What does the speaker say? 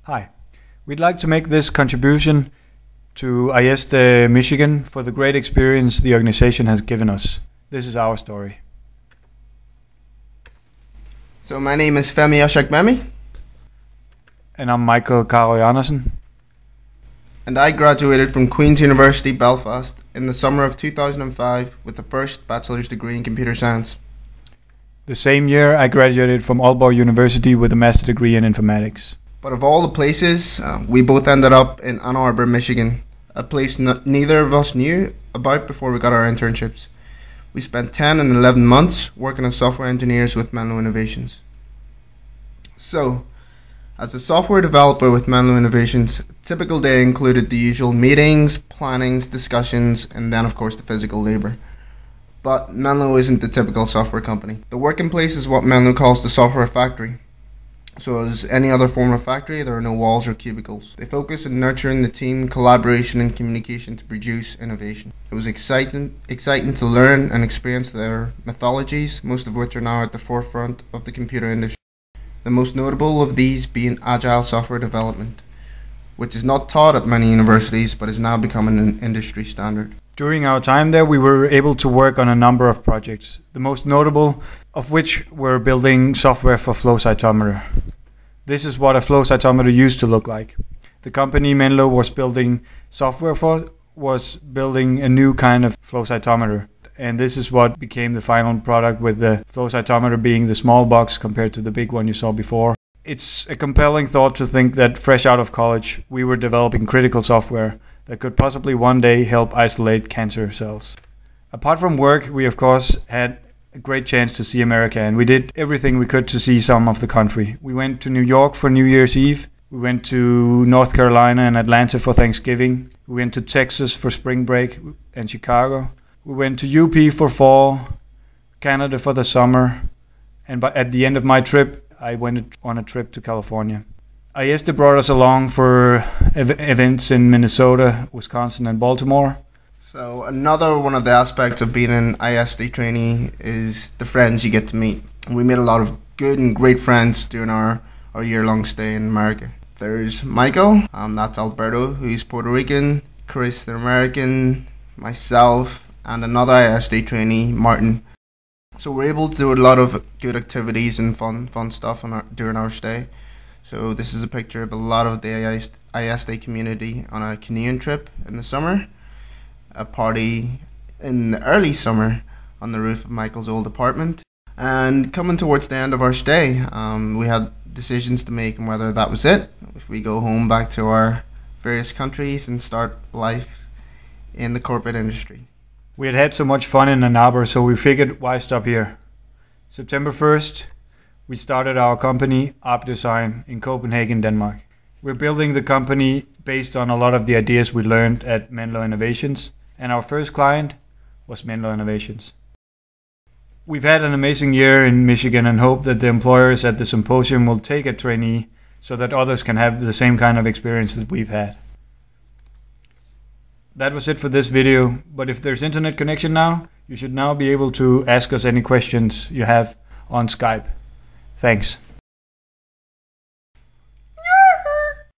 Hi, we'd like to make this contribution to IAESTE Michigan for the great experience the organization has given us. This is our story. So my name is Fenech-Andersen. And I'm Michael Andersen. And I graduated from Queen's University Belfast in the summer of 2005 with the first bachelor's degree in computer science. The same year I graduated from Aalborg University with a master degree in informatics. But of all the places, we both ended up in Ann Arbor, Michigan, a place neither of us knew about before we got our internships. We spent 10 and 11 months working as software engineers with Menlo Innovations. So, as a software developer with Menlo Innovations, a typical day included the usual meetings, plannings, discussions, and then of course the physical labor. But Menlo isn't the typical software company. The working place is what Menlo calls the software factory. So as any other form of factory, there are no walls or cubicles. They focus on nurturing the team, collaboration and communication to produce innovation. It was exciting to learn and experience their methodologies, most of which are now at the forefront of the computer industry. The most notable of these being agile software development, which is not taught at many universities but is now becoming an industry standard. During our time there, we were able to work on a number of projects, the most notable of which were building software for flow cytometer. This is what a flow cytometer used to look like. The company Menlo was building software for was building a new kind of flow cytometer. And this is what became the final product, with the flow cytometer being the small box compared to the big one you saw before. It's a compelling thought to think that fresh out of college, we were developing critical software that could possibly one day help isolate cancer cells. Apart from work, we of course had a great chance to see America, and we did everything we could to see some of the country. We went to New York for New Year's Eve. We went to North Carolina and Atlanta for Thanksgiving. We went to Texas for spring break and Chicago. We went to UP for fall, Canada for the summer, and at the end of my trip, I went on a trip to California. IAESTE brought us along for events in Minnesota, Wisconsin, and Baltimore. So another one of the aspects of being an IAESTE trainee is the friends you get to meet. We made a lot of good and great friends during our year-long stay in America. There's Michael, that's Alberto, who's Puerto Rican, Chris, the American, myself, and another IAESTE trainee, Martin. So we're able to do a lot of good activities and fun stuff during our stay. So this is a picture of a lot of the IAESTE community on a canoeing trip in the summer, a party in the early summer on the roof of Michael's old apartment. And coming towards the end of our stay, we had decisions to make on whether that was it, if we go home back to our various countries and start life in the corporate industry. We had so much fun in Ann Arbor, so we figured, why stop here? September 1st, we started our company, Arp Design, in Copenhagen, Denmark. We're building the company based on a lot of the ideas we learned at Menlo Innovations, and our first client was Menlo Innovations. We've had an amazing year in Michigan and hope that the employers at the Symposium will take a trainee so that others can have the same kind of experience that we've had. That was it for this video, but if there's internet connection now, you should now be able to ask us any questions you have on Skype. Thanks.